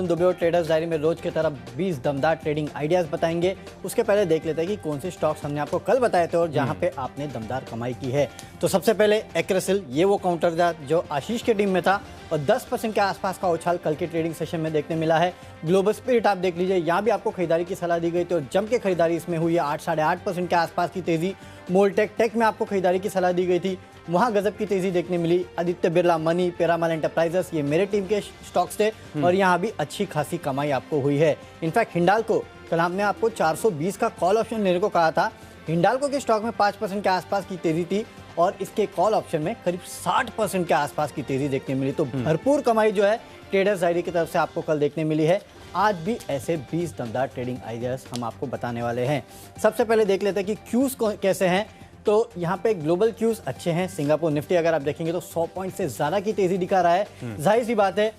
वरुण दुबे और traders diary में रोज की तरह 20 दमदार ट्रेडिंग आइडियाज बताएंगे। उसके पहले देख लेते हैं कि कौन से स्टॉक्स हमने आपको कल बताए थे और जहां पे आपने दमदार कमाई की है। तो सबसे पहले एक्रेसिल, ये वो काउंटर था जो आशीष के टीम में था और 10% के आसपास का उछाल कल के ट्रेडिंग सेशन में देखने मिला है। ग्लोबल स्पिरिट आप देख लीजिए, यहाँ भी आपको खरीदारी की सलाह दी गई थी और जम के खरीदारी इसमें हुई है। 8-8.5% के आसपास की तेजी। मोल्टेक टेक में आपको खरीदारी की सलाह दी गई थी, वहां गजब की तेजी देखने मिली। आदित्य बिरला, मनी, पिरामल एंटरप्राइजेस, ये मेरे टीम के स्टॉक्स थे और यहाँ भी अच्छी खासी कमाई आपको हुई है। इनफैक्ट हिंडाल्को, कल हमने आपको 420 का कॉल ऑप्शन लेने को कहा था। हिंडाल्को के स्टॉक में 5% के आसपास की तेजी थी और इसके कॉल ऑप्शन में करीब 60% के आसपास की तेजी देखने मिली। तो भरपूर कमाई जो है ट्रेडर्स डायरी की तरफ से आपको कल देखने मिली है। आज भी ऐसे 20 दमदार ट्रेडिंग आइडियाज हम आपको बताने वाले हैं। सबसे पहले देख लेते हैं कि क्यूज कैसे हैं। तो यहाँ पे ग्लोबल क्यूज अच्छे हैं। सिंगापुर निफ्टी अगर आप देखेंगे तो 100 पॉइंट से ज्यादा की तेजी दिखा रहा है। जाहिर सी बात है,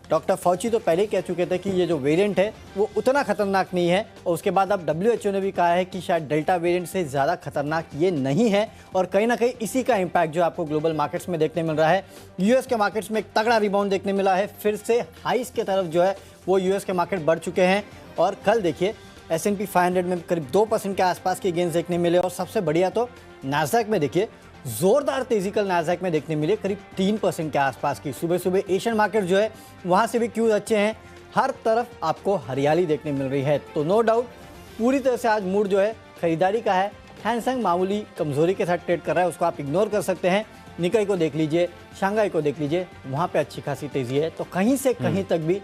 डॉक्टर फॉची तो पहले ही कह चुके थे कि ये जो वेरिएंट है वो उतना खतरनाक नहीं है और उसके बाद अब WHO ने भी कहा है कि शायद डेल्टा वेरिएंट से ज़्यादा खतरनाक ये नहीं है और कहीं ना कहीं इसी का इम्पैक्ट जो आपको ग्लोबल मार्केट्स में देखने मिल रहा है। यूएस के मार्केट्स में एक तगड़ा रिबाउंड देखने मिला है, फिर से हाइस के तरफ जो है वो यूएस के मार्केट बढ़ चुके हैं और कल देखिए S&P 500 में करीब 2% के आसपास के गेंस देखने मिले और सबसे बढ़िया तो नास्डैक में देखिए जोरदार तेजी कल नास्डैक में देखने मिले, करीब 3% के आसपास की। सुबह सुबह एशियन मार्केट जो है वहां से भी क्यूज अच्छे हैं, हर तरफ आपको हरियाली देखने मिल रही है। तो नो डाउट पूरी तरह से आज मूड जो है खरीदारी का है। हैंगसेंग मामूली कमजोरी के साथ ट्रेड कर रहा है, उसको आप इग्नोर कर सकते हैं। निकाई को देख लीजिए, शंघाई को देख लीजिए, वहां पे अच्छी खासी तेजी है। तो कहीं से कहीं तक भी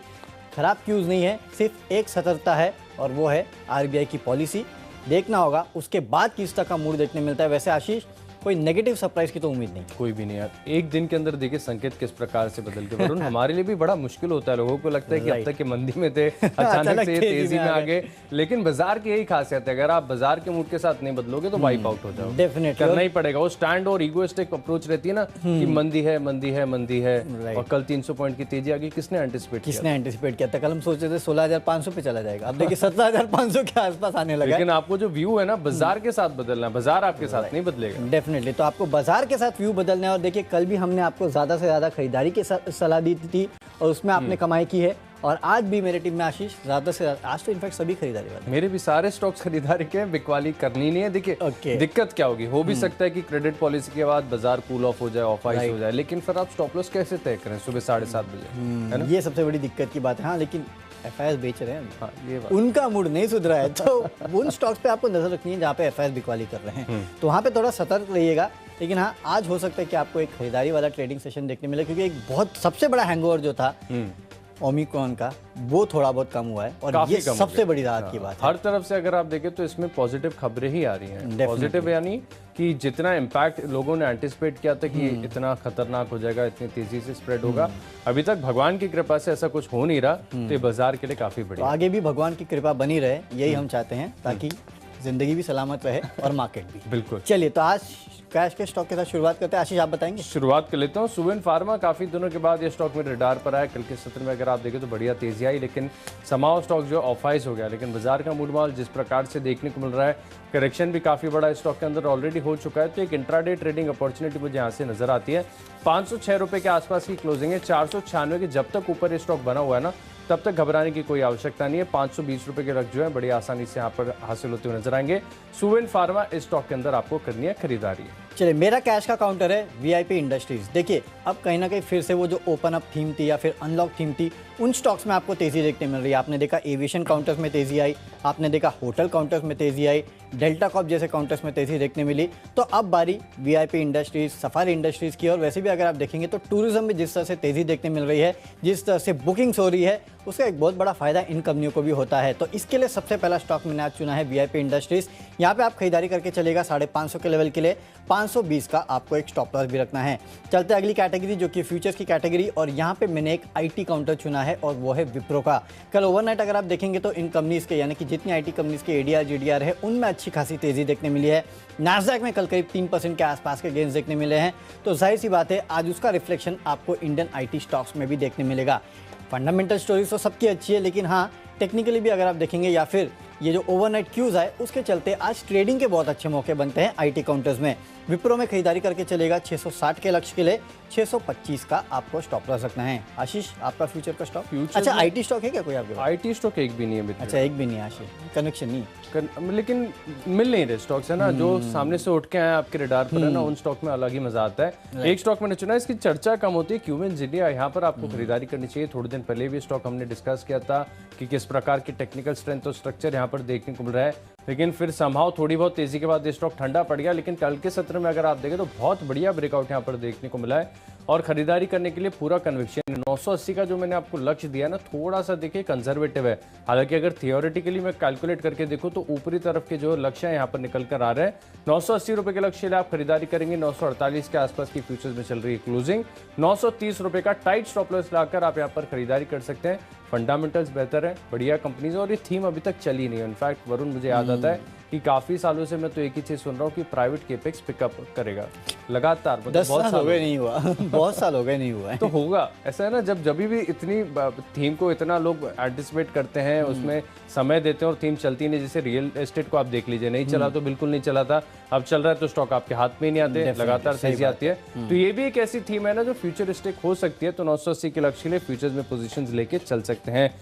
खराब क्यूज नहीं है, सिर्फ एक सतर्कता है और वो है RBI की पॉलिसी। देखना होगा उसके बाद किस तरह का मूड देखने मिलता है। वैसे आशीष, कोई नेगेटिव सरप्राइज की तो उम्मीद नहीं, कोई भी नहीं यार। एक दिन के अंदर देखिए संकेत किस प्रकार से बदल के वरुण, हमारे लिए भी बड़ा मुश्किल होता है। लोगों को लगता है कि अब तक के मंदी में थे, अचानक से तेजी में आ गए। लेकिन बाजार की यही खासियत है, अगर आप बाजार के मूड के साथ नहीं बदलोगे तो वाइप आउट हो जाओगे। डेफिनेटली करना ही पड़ेगा। वो स्टैंड और इगोइस्टिक अप्रोच रहती है ना कि मंदी है, मंदी है, मंदी है। और कल 300 पॉइंट की तेजी आ गई, किसने एंटिसिपेट किया था? कल हम सोच रहे थे 16,500 पे चला जाएगा, अब देखिए 17,500 के आसपास आने लगा। लेकिन आपको जो व्यू है ना बाजार के साथ बदलना है, बाजार आपके साथ नहीं बदलेगा। डेफिनेटली, तो आपको बाजार के साथ व्यू बदलना है। और देखिए कल भी हमने आपको ज्यादा से ज्यादा खरीदारी की सलाह दी थी और उसमें आपने कमाई की है। और आज भी मेरे टीम में आशीष ज्यादा से ज्यादा, आज तो इनफैक्ट सभी खरीदारी वाले, मेरे भी सारे स्टॉक्स खरीदारी के, बिकवाली करनी नहीं है। देखिए दिक्कत क्या होगी, हो भी सकता है कि क्रेडिट पॉलिसी के बाद बाजार कूल ऑफ हो जाए, ऑफ आइस हो जाए, लेकिन फिर आप स्टॉप लॉस कैसे तय करें सुबह 7:30 बजे, है ना? ये सबसे बड़ी दिक्कत की बात है। हाँ, लेकिन FIS बेच रहे हैं। हाँ, ये बात। उनका मूड नहीं सुधरा है तो उन स्टॉक्स पे आपको नजर रखनी है जहाँ पे FIS बिकवाली कर रहे हैं, तो वहाँ पे थोड़ा सतर्क रहिएगा। लेकिन हाँ, आज हो सकता है कि आपको एक खरीदारी वाला ट्रेडिंग सेशन देखने मिले, क्योंकि एक बहुत सबसे बड़ा हैंगओवर जो था ओमिक्रॉन का, वो थोड़ा बहुत कम हुआ है और ये सबसे बड़ी राहत की बात है। हर तरफ से अगर आप देखें तो इसमें पॉजिटिव खबरें ही आ रही हैं। पॉजिटिव यानी कि जितना इम्पैक्ट लोगों ने एंटिसिपेट किया था कि इतना खतरनाक हो जाएगा, इतनी तेजी से स्प्रेड होगा, अभी तक भगवान की कृपा से ऐसा कुछ हो नहीं रहा। तो ये बाजार के लिए काफी बढ़िया। तो आगे भी भगवान की कृपा बनी रहे, यही हम चाहते हैं, ताकि जिंदगी भी सलामत रहे और मार्केट भी। बिल्कुल। चलिए, तो आज कैश के स्टॉक के साथ शुरुआत करते हैं। आशीष, आप बताएंगे? शुरुआत कर लेता हूँ। सुवेन फार्मा काफी दिनों के बाद ये स्टॉक मेरे रडार पर आया। कल के सत्र में अगर आप देखें तो बढ़िया तेजी आई, लेकिन समाओ स्टॉक जो ऑफ आइस हो गया। लेकिन बाजार का मूड माहौल जिस प्रकार से देखने को मिल रहा है, करेक्शन भी काफी बड़ा इस स्टॉक के अंदर ऑलरेडी हो चुका है, तो एक इंट्राडे ट्रेडिंग अपॉर्चुनिटी मुझे यहाँ से नजर आती है। 506 रुपए के आसपास की क्लोजिंग है। 496 के जब तक ऊपर ये स्टॉक बना हुआ है ना, तब तक घबराने की कोई आवश्यकता नहीं है। 520 रुपए के रख जो है बड़ी आसानी से यहाँ पर हासिल होते हुए नजर आएंगे। सुवेन फार्मा इस स्टॉक के अंदर आपको करनी है खरीदारी। चलिए, मेरा कैश का काउंटर है VIP इंडस्ट्रीज। देखिए, अब कहीं ना कहीं फिर से वो जो ओपन अप थीम थी या फिर अनलॉक थीम थी, उन स्टॉक्स में आपको तेजी देखने मिल रही है। आपने देखा एविएशन काउंटर्स में तेजी आई, आपने देखा होटल काउंटर्स में तेजी आई, डेल्टा कॉप जैसे काउंटर्स में तेजी देखने मिली। तो अब बारी VIP इंडस्ट्रीज, सफारी इंडस्ट्रीज की। और वैसे भी अगर आप देखेंगे तो टूरिज्म में जिस तरह से तेजी देखने मिल रही है, जिस तरह से बुकिंग्स हो रही है, उसका एक बहुत बड़ा फायदा इन कंपनियों को भी होता है। तो इसके लिए सबसे पहला स्टॉक मैंने आज चुना है VIP इंडस्ट्रीज। यहाँ पे आप खरीदारी करके चलेगा 550 के लेवल के लिए। 520 का आपको एक स्टॉप लॉस भी रखना है। चलते अगली कैटेगरी जो कि फ्यूचर्स की कैटेगरी, और यहाँ पे मैंने एक IT काउंटर चुना है और वो है विप्रो का। कल ओवरनाइट अगर आप देखेंगे तो इन कंपनीज के, यानी कि जितनी IT कंपनीज के ADR GDR है, उनमें अच्छी खासी तेजी देखने मिली है। नास्डैक में कल करीब 3% के आसपास के गेंस देखने मिले हैं। तो जाहिर सी बात है आज उसका रिफ्लेक्शन आपको इंडियन IT स्टॉक्स में भी देखने मिलेगा। फंडामेंटल स्टोरी तो सबकी अच्छी है, लेकिन हाँ, टेक्निकली भी अगर आप देखेंगे या फिर ये जो ओवरनाइट क्यूज आए उसके चलते आज ट्रेडिंग के बहुत अच्छे मौके बनते हैं आईटी काउंटर्स में। विप्रो में खरीदारी करके चलेगा 660 के लक्ष्य के लिए 625 का आपको स्टॉप लॉस रखना है। आशीष, आपका फ्यूचर का स्टॉक? अच्छा, आईटी स्टॉक है क्या कोई आपके पास? आईटी स्टॉक एक भी नहीं है मित्र। अच्छा, एक भी नहीं है आशीष, कनेक्शन नहीं। लेकिन मिल नहीं रहे स्टॉक्स है ना, जो सामने से उठ के आए आपके रडार पर है ना, उन स्टॉक में अलग ही मजा आता है। एक स्टॉक मैंने चुना, इसकी चर्चा कम होती है, क्यूमेंस इंडिया। यहाँ पर आपको खरीदारी करनी चाहिए। थोड़े दिन पहले भी स्टॉक हमने डिस्कस किया था कि किस प्रकार की टेक्निकल स्ट्रेंथ और स्ट्रक्चर यहाँ पर देखने को मिल रहा है, लेकिन फिर संभाव थोड़ी बहुत तेजी के बाद ये स्टॉक ठंडा पड़ गया। लेकिन कल के सत्र में अगर आप देखें तो बहुत बढ़िया ब्रेकआउट यहाँ पर देखने को मिला है और खरीदारी करने के लिए पूरा कन्विक्शन। 980 का जो मैंने आपको लक्ष्य दिया ना, थोड़ा सा देखिए कंजर्वेटिव है। हालांकि अगर थियोरेटिकली मैं कैलकुलेट करके देखूं तो ऊपरी तरफ के जो लक्ष्य है यहाँ पर निकल कर आ रहे हैं। 980 रुपए के लक्ष्य लिए आप खरीदारी करेंगे। 948 के आसपास की फ्यूचर्स में चल रही है क्लोजिंग। 930 रुपए का टाइट स्टॉप लॉस लाकर आप यहाँ पर खरीदारी कर सकते हैं। फंडामेंटल्स बेहतर है, बढ़िया कंपनीज, और ये थीम अभी तक चली नहीं है। इनफैक्ट वरुण, मुझे याद आता है कि काफी सालों से मैं तो एक ही चीज सुन रहा हूँ कि प्राइवेट केपेक्स पिकअप करेगा लगातार। 10 साल हो गए नहीं हुआ। बहुत साल हो गए नहीं हुआ है। तो होगा ऐसा है ना, जब भी इतनी थीम को इतना लोग एंटिसिपेट करते हैं, उसमें समय देते हैं और थीम चलती नहीं। जैसे रियल एस्टेट को आप देख लीजिए, नहीं चला तो बिल्कुल नहीं चला था, अब चल रहा है तो स्टॉक आपके हाथ में ही नहीं आते, लगातार तेजी आती है। तो ये भी एक ऐसी थीम है ना जो फ्यूचरिस्टिक हो सकती है। तो 980 के लक्ष्य के लिए फ्यूचर्स में पोजीशंस लेके चल सकते हैं।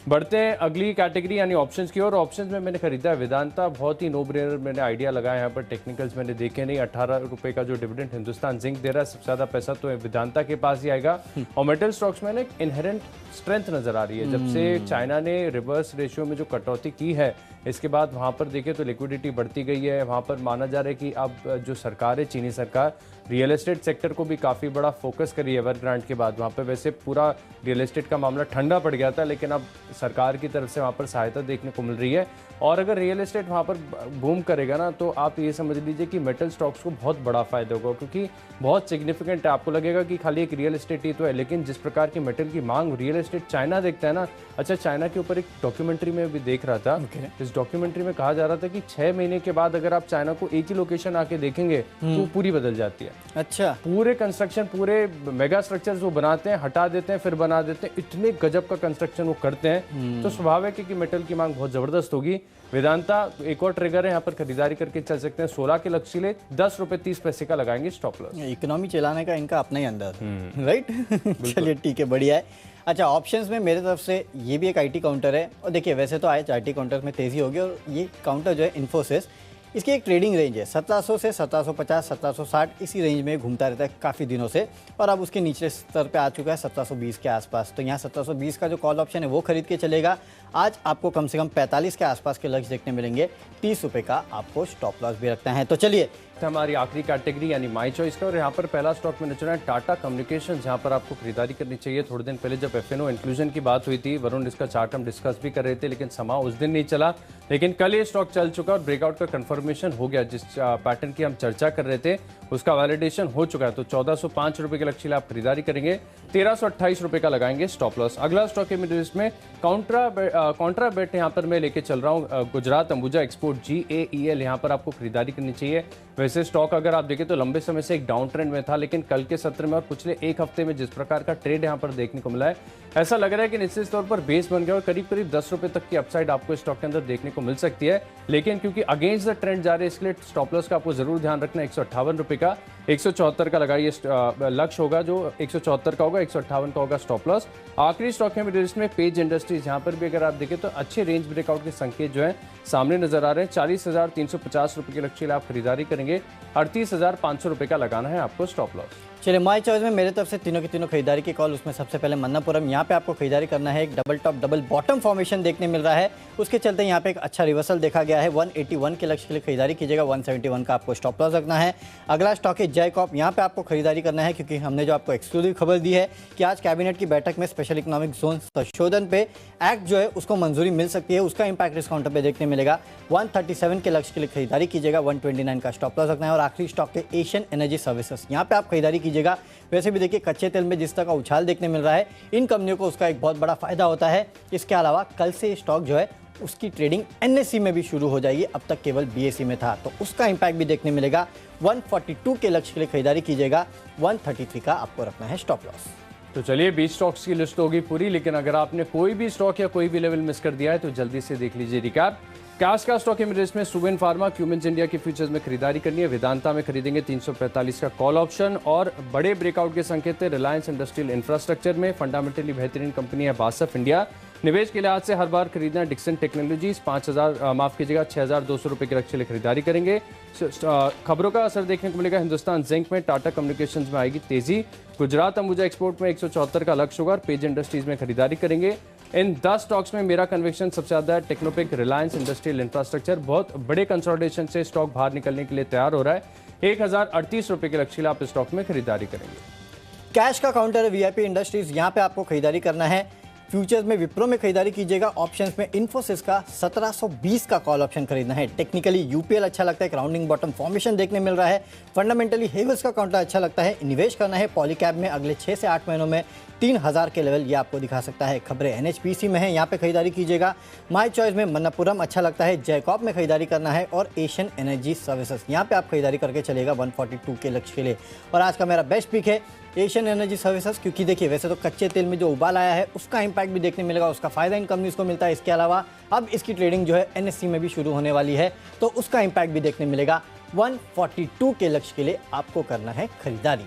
बढ़ते हैं अगली कैटेगरी यानी ऑप्शंस की ओर। ऑप्शंस में मैंने खरीदा है वेदांता, बहुत ही नो ब्रेनर मैंने आइडिया लगाया। यहाँ पर टेक्निकल्स मैंने देखे नहीं। 18 रुपए का जो डिविडेंड हिंदुस्तान जिंक दे रहा है, सबसे ज्यादा पैसा तो वेदांता के पास ही आएगा। और मेटल स्टॉक्स में एक इनहेरेंट स्ट्रेंथ नजर आ रही है। जब से चाइना ने रिवर्स रेशियो में जो कटौती की है, इसके बाद वहां पर देखें तो लिक्विडिटी बढ़ती गई है। वहां पर माना जा रहा है कि अब जो सरकार है, चीनी सरकार, रियल एस्टेट सेक्टर को भी काफ़ी बड़ा फोकस करी है एवरग्रांट के बाद। वहाँ पर वैसे पूरा रियल एस्टेट का मामला ठंडा पड़ गया था, लेकिन अब सरकार की तरफ से वहाँ पर सहायता देखने को मिल रही है। और अगर रियल एस्टेट वहाँ पर बूम करेगा ना, तो आप ये समझ लीजिए कि मेटल स्टॉक्स को बहुत बड़ा फायदा होगा, क्योंकि बहुत सिग्निफिकेंट है। आपको लगेगा कि खाली एक रियल एस्टेट ही तो है, लेकिन जिस प्रकार की मेटल की मांग रियल एस्टेट चाइना देखता है ना। अच्छा, चाइना के ऊपर एक डॉक्यूमेंट्री में भी देख रहा था। इस डॉक्यूमेंट्री में कहा जा रहा था कि 6 महीने के बाद अगर आप चाइना को एक ही लोकेशन आके देखेंगे तो पूरी बदल जाती है। अच्छा, पूरे कंस्ट्रक्शन, पूरे मेगा स्ट्रक्चर्स वो बनाते हैं, हटा देते हैं, फिर बना देते हैं। इतने गजब का कंस्ट्रक्शन वो करते हैं। तो स्वाभाविक है कि मेटल की मांग बहुत जबरदस्त होगी। वेदांता एक और ट्रिगर है, यहाँ पर खरीदारी करके चल सकते हैं। 16 के लक्ष्य ले 10 रुपए 30 पैसे का लगाएंगे स्टॉप लॉस। इकोनॉमी चलाने का इनका अपना ही अंदर, राइट। चलिए ठीक है, बढ़िया है। अच्छा, ऑप्शंस में मेरे तरफ से ये भी एक आईटी काउंटर है। और देखिए, वैसे तो आज आईटी काउंटर में तेजी होगी, और ये काउंटर जो है इन्फोसिस, इसकी एक ट्रेडिंग रेंज है 1700 से 1750, 1760, इसी रेंज में घूमता रहता है काफ़ी दिनों से। और अब उसके निचले स्तर पे आ चुका है 1720 के आसपास। तो यहाँ 1720 का जो कॉल ऑप्शन है वो खरीद के चलेगा। आज आपको कम से कम 45 के आसपास के लक्ष्य देखने मिलेंगे। 30 रुपये का आपको स्टॉप लॉस भी रखना है। तो चलिए हमारी आखिरी कैटेगरी यानी माई चॉइस का, और यहाँ पर पहला स्टॉक मैंने चुना है टाटा कम्युनिकेशन, जहाँ पर आपको खरीदारी करनी चाहिए। थोड़े दिन पहले जब एफएनओ इंक्लूजन की बात हुई थी, वरुण, इसका चार्ट हम डिस्कस भी कर रहे थे, लेकिन समा उस दिन नहीं चला। लेकिन कल ये स्टॉक चल चुका और ब्रेकआउट का कंफर्मेशन हो गया। जिस पैटर्न की हम चर्चा कर रहे थे उसका वैलिडेशन हो चुका है। तो 1405 रुपए के लक्ष्य आप खरीदारी करेंगे। 1328 रुपए का लगाएंगे स्टॉप लॉस। अगला स्टॉक है मेरे लिस्ट में कॉन्ट्रा बेट, यहाँ पर मैं लेके चल रहा हूँ गुजरात अंबुजा एक्सपोर्ट, GAEL। यहाँ पर आपको खरीदारी करनी चाहिए। वैसे स्टॉक अगर आप देखें तो लंबे समय से एक डाउन ट्रेंड में था, लेकिन कल के सत्र में और पिछले एक हफ्ते में जिस प्रकार का ट्रेड यहाँ पर देखने को मिला है, ऐसा लग रहा है कि निश्चित तौर पर बेस बन गया और करीब करीब 10 रुपए तक की अपसाइड आपको स्टॉक के अंदर देखने को मिल सकती है। लेकिन क्योंकि अगेंस्ट द ट्रेंड जा रहे हैं, इसके लिए स्टॉप लॉस का आपको जरूर ध्यान रखना है। 158 रुपए का 174 का लगाइए लक्ष्य होगा, जो 174 का होगा, 158 का होगा स्टॉप लॉस। आखिरी स्टॉक है मेरे लिस्ट में पेज इंडस्ट्रीज। यहाँ पर भी अगर आप देखें तो अच्छे रेंज ब्रेकआउट के संकेत जो है सामने नजर आ रहे हैं। 40,350 रुपए के लक्ष्य आप खरीदारी करेंगे। 38,500 रुपए का लगाना है आपको स्टॉप लॉस। चलिए, माई चॉइस में मेरे तरफ से तीनों की तीनों खरीदारी की कॉल। उसमें सबसे पहले मन्नापुरम, यहाँ पे आपको खरीदारी करना है। एक double top double bottom formation देखने मिल रहा है, उसके चलते यहाँ पे एक अच्छा रिवर्सल देखा गया है। 181 के लक्ष्य के लिए खरीदारी कीजिएगा। 171 का आपको स्टॉप लॉस रखना है। अगला स्टॉक है जयकॉप, यहाँ पे आपको खरीदारी करना है, क्योंकि हमने जो आपको एक्सक्लूसिव खबर दी है कि आज कैबिनेट की बैठक में स्पेशल इकोनॉमिक जोन संशोधन पे एक्ट जो है उसको मंजूरी मिल सकती है। उसका इंपैक्ट इस काउंटर पे देखने मिलेगा। 137 के लक्ष्य के लिए खरीदारी कीजिएगा। 129 का स्टॉप लॉस रखना है। और आखिरी स्टॉक है एशियन एनर्जी सर्विसेज, यहाँ पे आप खरीदारी कीजिएगा। वैसे भी देखिए, कच्चे तेल में जिस तरह का उछाल देखने मिल रहा है, इन कंपनियों को उसका एक बहुत बड़ा फायदा होता है। इसके अलावा कल से स्टॉक जो है उसकी ट्रेडिंग NSE में भी शुरू हो जाएगी। अब तक केवल BSE में था, तो उसका इंपैक्ट भी देखने मिलेगा। 142 के लक्ष्य के लिए खरीदारी कीजिएगा। 133 का आपको रखना है स्टॉप लॉस। तो चलिए, 20 स्टॉक्स की लिस्ट होगी पूरी, लेकिन अगर आपने कोई भी स्टॉक या कोई भी लेवल मिस कर दिया है तो जल्दी से देख लीजिए रिकैप। कैश का स्टॉक इमीडिएट में सुवेन फार्मा, क्यूमेंस इंडिया के फ्यूचर्स में खरीदारी करनी है। वेदांता में खरीदेंगे 345 का कॉल ऑप्शन। और बड़े ब्रेकआउट के संकेत है रिलायंस इंडस्ट्रियल इंफ्रास्ट्रक्चर में। फंडामेंटली बेहतरीन कंपनी है बासफ इंडिया। निवेश के लिहाज से हर बार खरीदना डिक्सन टेक्नोलॉजीज 6,200 रुपए के लक्ष्य लिए खरीदारी करेंगे। खबरों का असर देखने को मिलेगा हिंदुस्तान जिंक में। टाटा कम्युनिकेशंस में आएगी तेजी। गुजरात अंबुजा एक्सपोर्ट में 174 का लक्ष्य होगा। पेज इंडस्ट्रीज में खरीदारी करेंगे। इन 10 स्टॉक्स में मेरा कन्विक्शन सबसे ज्यादा है टेक्नोपिक, रिलायंस इंडस्ट्रियल इंफ्रास्ट्रक्चर। बहुत बड़े कंसोलिडेशन से स्टॉक बाहर निकलने के लिए तैयार हो रहा है। 1,038 रुपए के लक्ष्य के लिए आप इस स्टॉक में खरीदारी करेंगे। कैश का काउंटर है वीआईपी इंडस्ट्रीज, यहाँ पे आपको खरीदारी करना है। फ्यूचर्स में विप्रो में खरीदारी कीजिएगा। ऑप्शंस में इन्फोसिस का 1720 का कॉल ऑप्शन खरीदना है। टेक्निकली यूपीएल अच्छा लगता है, एक राउंडिंग बॉटम फॉर्मेशन देखने मिल रहा है। फंडामेंटली हेवल्स का काउंटर अच्छा लगता है। निवेश करना है पॉलीकैब में अगले 6 से 8 महीनों में 3000 के लेवल ये आपको दिखा सकता है। खबरें एनएचपीसी में है, यहाँ पे खरीदारी कीजिएगा। माय चॉइस में मन्नापुरम अच्छा लगता है। जैकॉब में खरीदारी करना है और एशियन एनर्जी सर्विसेज यहाँ पे आप खरीदारी करके चलेगा 142 के लक्ष्य के लिए। और आज का मेरा बेस्ट पिक है एशियन एनर्जी सर्विसेज, क्योंकि देखिए वैसे तो कच्चे तेल में जो उबाल आया है उसका इंपैक्ट भी देखने मिलेगा, उसका फायदा इन कंपनीज को मिलता है। इसके अलावा अब इसकी ट्रेडिंग जो है एनएससी में भी शुरू होने वाली है, तो उसका इंपैक्ट भी देखने मिलेगा। 142 के लक्ष्य के लिए आपको करना है खरीदारी।